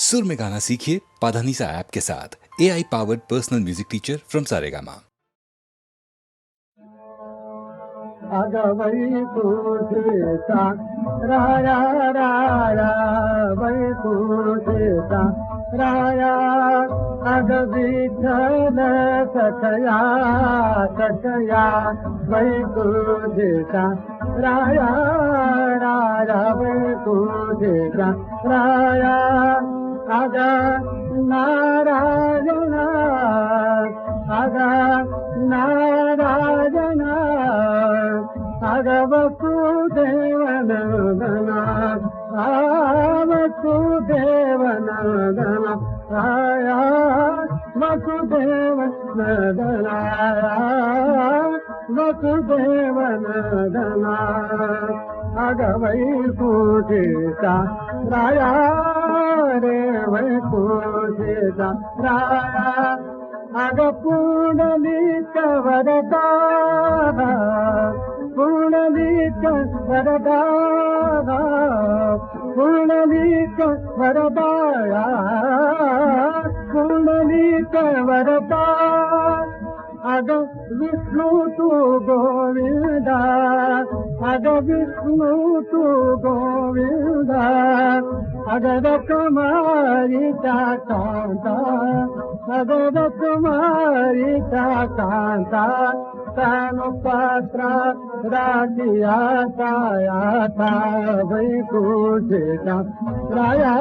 सुर में गाना सीखिए पाधानीसा ऐप के साथ। AI powered personal music teacher from Saregama. वैकुंठेचा राया राया वैकुंठेचा राया अग विठ्ठल सखया सखया वैकुंठेचा राया राया वैकुंठेचा राया अग नारायणा अग नारायणा अग वसुदेवनंदना वसुदेवनंदना राया वसुदेवनंदना वसुदेवनंदना अग वैकुंठेचा राया रे वैकुंठेचा राया अग पुंडलिक वरदा पुंडलिक वरदा पुंडलिक वरदा पुंडलिक वरदा अग विष्णु तू गोविंदा अग विष्णु तू गोविंदा अगर तुम्हारी कांता अगर तुम्हारी कांता तनु पात्रा राजिया ताया था वैकुंठेचा राया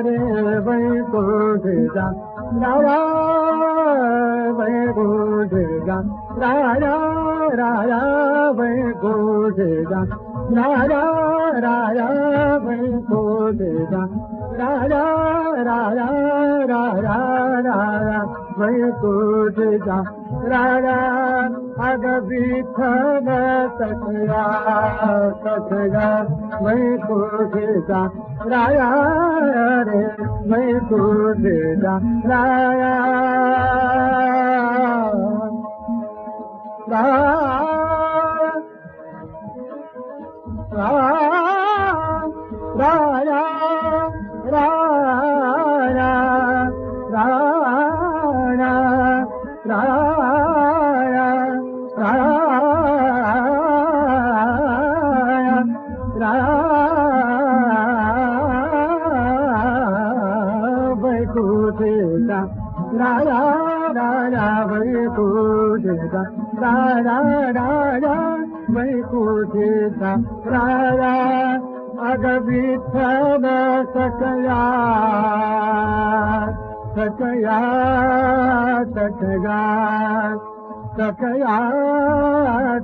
रे वैकुंठेचा राया वैकुंठेचा राया राया वैकुंठेचा राया राया वैकुंठेचा राया राया राया राया वैकुंठेचा राया अग विठ्ठल सखया सखया वैकुंठेचा राया रे वैकुंठेचा राया राया राया राया राया वैकुंठेचा राया राया वैकुंठेचा राया राया वैकुंठेचा राया अग विठ्ठल सखया सखया सखया सखया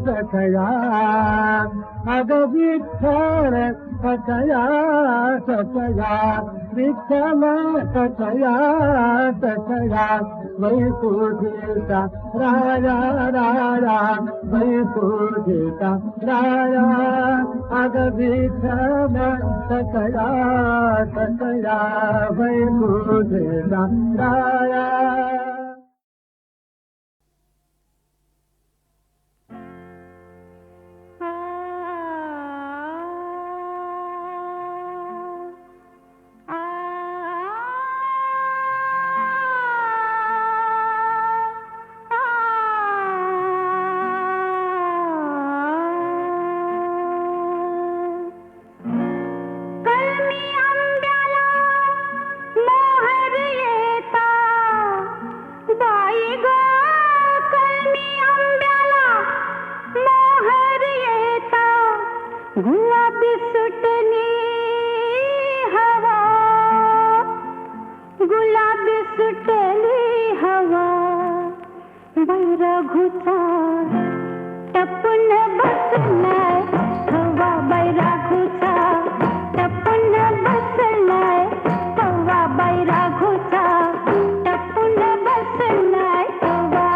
सखया अग विठ्ठल सखया सखया विठ्ठल सखया सखया वैकुंठेचा राया राया वैकुंठेचा राया अग विठ्ठल सखया सखया वैकुंठेचा राया। गुलाबी सुटली हवा गुलाबी सुटली हवा बैरागूचा टपून बसलाय हवा बैरागूचा टपून बसलाय हवा बैरागूचा टपून बसलाय हवा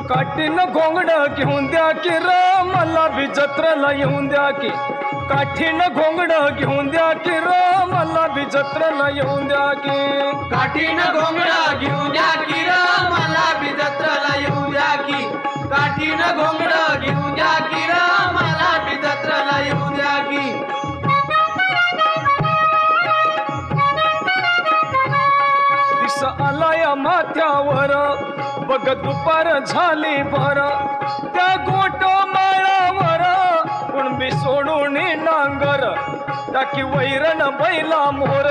काठीनं घोंगड घेऊन द्या की र मला बी जत्रेला येऊन द्या की काठीनं घोंगड घेऊन द्या की र मला बी जत्रेला येऊन द्या की काठीनं घोंगड घेऊन द्या की र मला बी जत्रेला येऊन द्या की काठीनं घोंगड घेऊन द्या की र मला बी जत्रेला येऊन द्या की दिस आलाया माथ्यावर बघ दुपार झाली भर त्या गोट माळावर कोण लांबी सोडून नांगर टाकी वैरण बैला मोर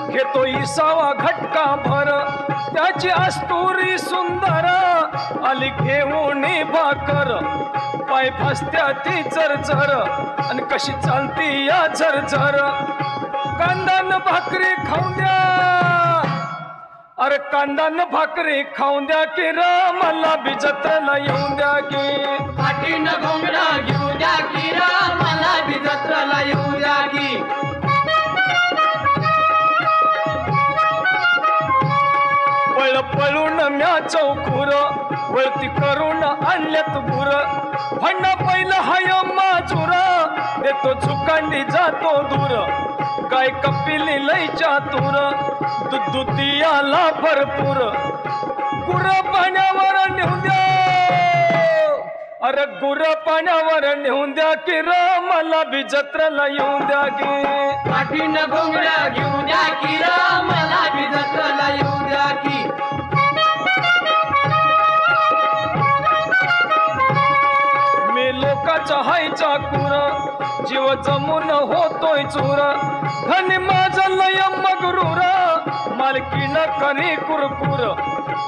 घेतो इसावा घटका भर त्याची अस्तुरी सुंदर आली घेऊन भाकर पाय फसत्या ती चरचर आणि कशी चालती या झरझर कांदान भाकरी खाऊन द्या अरे कांदान भाकरी खाऊन द्या की र मला बी जत्रेला येऊन द्या की काठीनं घोंगडं घेऊन द्या की र मला बी जत्रेला येऊन द्या की पळ पळून म्या चौकूर वळती करून आणल्यात गुर फंडा पहिला हाय माजूर देतो झुकांडी जातो दूर गाय कपिली लय चातुर दुधियाला भरपूर गुर पाण्यावर नेऊन द्या अरे गुर पाण्यावर नेऊन द्या की र मला बी जत्रेला येऊन द्या की काठीनं घोंगडं घेऊन द्या की र मला बी जत्रेला येऊन द्या की मी लोकाचा हायचा कुर जीव जमून होतोय चूर धनी माझं लय मगरूर मालकीन करी कुरकुर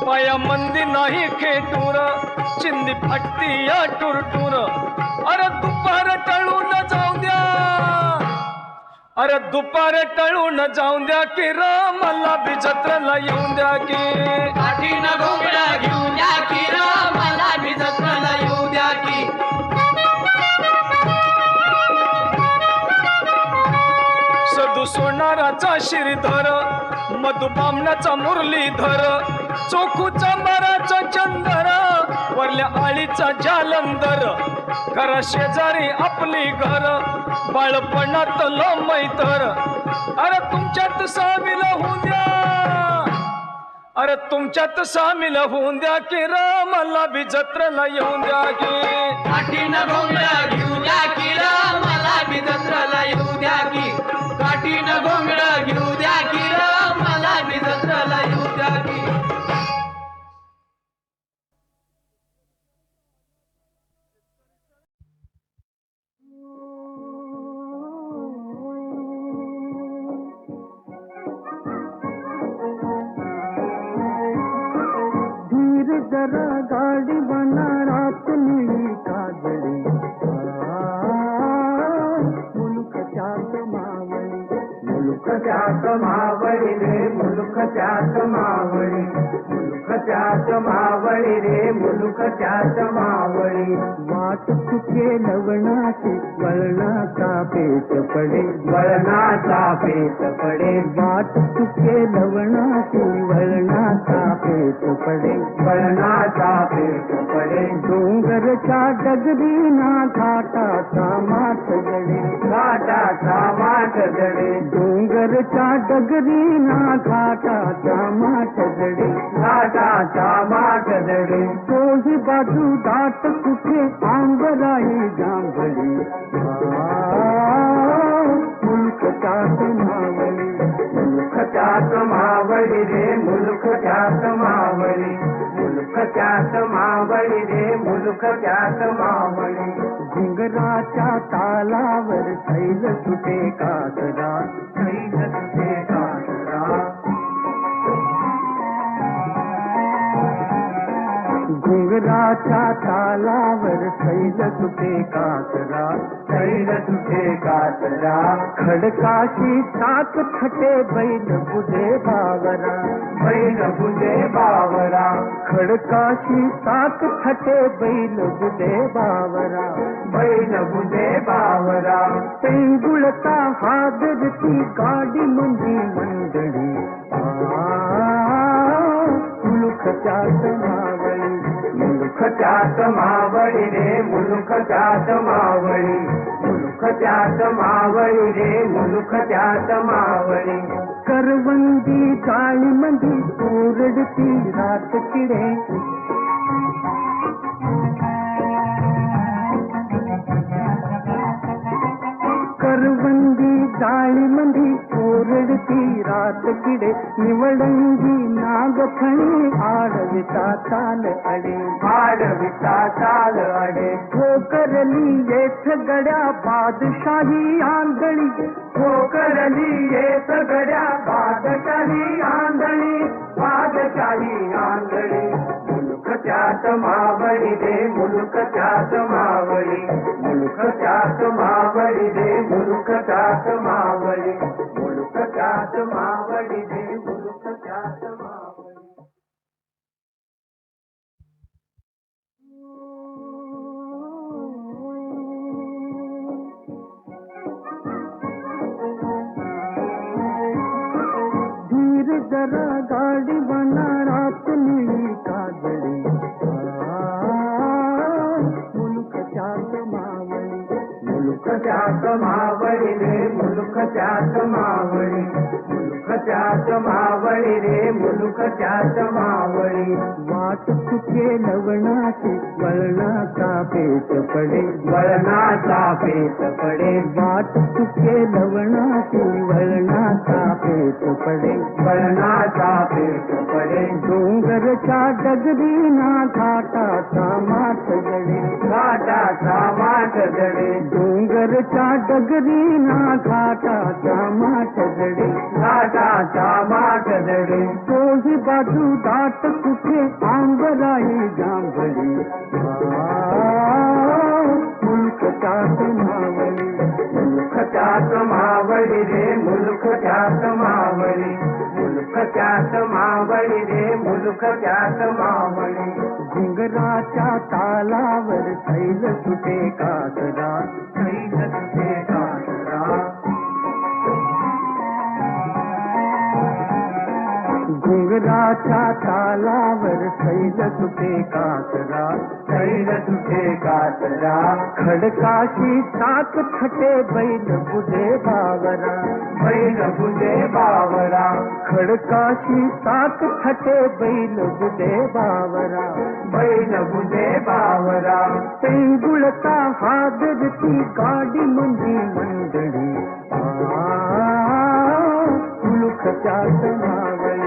पाया मंदी नाही खेटूर चिंदी फाटती या टुरटुर अरे दुपार टळून जाऊ द्या अरे दुपार टळून जाऊन द्या की र मला बी जत्रेला येऊन द्या की काठीनं घोंगडं घेऊन द्या की र मला बी जत्रेला येऊन द्या की सदू सोनाराचा श्रीधर मधुबामनाचा मुरलीधर चोखूचा माराचा चंदर वरल्या आळीचा जालंदर घरा शेजारी आपली घर बाळपणात मैतर अरे तुमच्यात सामील होऊन द्या अरे तुमच्यात सामील होऊन द्या की र मला बी जत्रेला येऊन द्या की काठीनं घोंगडं घेऊन द्या की र मला बी जत्रेला येऊन द्या की काठीनं घोंगडं घेऊन द्या की र मला बी जत्रेला येऊन द्या की धीर जरा गाड़ी बना रात नीली काजड़ी मुल्क चात मावळी रे मुल्क चात मावळी मुल्क चात मावळी रे मुल्क चात मावळी वाट चुके लवणाची वळणाचा पेच पडे वळणाचा पेच पडे वाट चुके लवणाची वळणाचा पेच पडे वळणाचा पेच पडे डोंगरच्या डगरी ना घाटाचा माठ जडे घाटाचा माठ जडे डोंगरच्या डगरी ना घाटाचा माठ जडे घाटाचा माठ जडे तोही बाजू दाट कुठे आंबराई जांभळी मुल्क चात मावळी मुल्क चात मावळी रे मुल्क चात मावळी मुल्क चात मावळी रे मुल्क चात मावळी घुंगराच्या तालावर थैल सुटे कासरा थैल सुटे कासरा घुंगराच्या तालावर थैल सुटे कासरा थैल सुटे कासरा खडकाशी चाक खटे बैल बुधे बावरा बैल बुधे बावरा खडकाशी चाक खटे बैल बुधे बावरा बैल बुधे बावरा पेंगुळता हादरती गाडी मंदी मंडळी मुलुख चात मावळी मुलुख चात मावळी रे मुलुख चात मावळी मुलुख चात मावळी रे मुलुख चात मावळी करवंदी काळी मंदी ओरडती रात किडे करवंदी जाळीमंदी ओरडती रात किडे निवडंगी नागफणी आडविता चाल अडे आडविता चाल अडे ठोकरली येथ गड्या बादशाही आंधळी ठोकरली येथ गड्या बादशाही आंधळी बादशाही आंधळी मुलुख त्यात मावळी रे मुलुख त्यात मावळी मुलुख त्यात मावळी रे मुलुख त्यात मावळी मुलुख त्यात मावळी रे मुलुख त्यात मावळी धीर जरा गाडी बनारात निळी काजळी मुलुख त्यात मावळी मुलुख त्यात मावळी रे मुलुख त्यात मावळी मुलुख त्यात मावळी रे मुलुख त्यात मावळी वाट चुके लवणाची वळणाचा पेच पडे वळणाचा पेच पडे वाट चुके लवणाची वळणाचा पेच पडे वळणाचा पेच पडे डोंगरच्या डगरीना घाटाचा माठ जडे घाटाचा माठ जडे डोंगरच्या डगरीना घाटाचा माठ जडे घाटाचा माठ जडे तोही बाजू दाट कुठे आंबराई जांभळी मुलुख त्यात मावळी मुलुख त्यात मावळी रे मुलुख त्यात मावळी मुलुख त्यात मावळी रे मुलुख त्यात मावळी घुंगराच्या तालावर थैल सुटे कासरा थैल सुटे कासरा घुंगराच्या तालावर सैल सुटे कासरा सैल सुटे कासरा खडकाशी चाक खटे बैल बुधे बावरा बैल बुधे बावरा खडकाशी चाक खटे बैल बुधे बावरा बैल बुधे बावरा पेंगुळता हादरती गाडी मंदी मंडळी मुलुख त्यात मावळी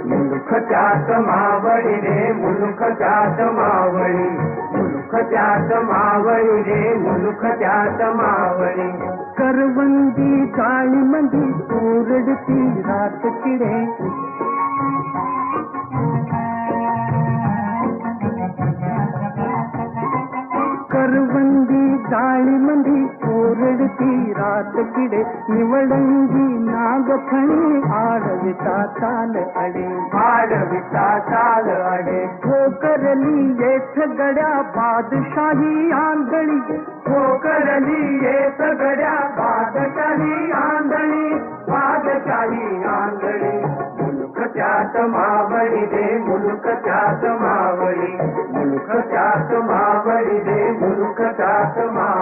मुलुख त्यात मावळी रे मुलुख त्यात मावळी मुलुख त्यात मावळी रे मुलुख त्यात मावळी करवंदी जाळीमंदी ओरडती रात किडे करवंदी जाळीमंदी ओरडती रात किडे निवडंगी नागफणी आडविता चाल अडे आडविता चाल अडे ठोकरली येथ गड्या बादशाही आंधळी ठोकरली येथ गड्या बादशाही आंधळी बादशाही आंधळी मुलुख त्यात मावळी रे मुलुख त्यात मावळी मुलुख त्यात मावळी रे मुलुख त्यात मावळी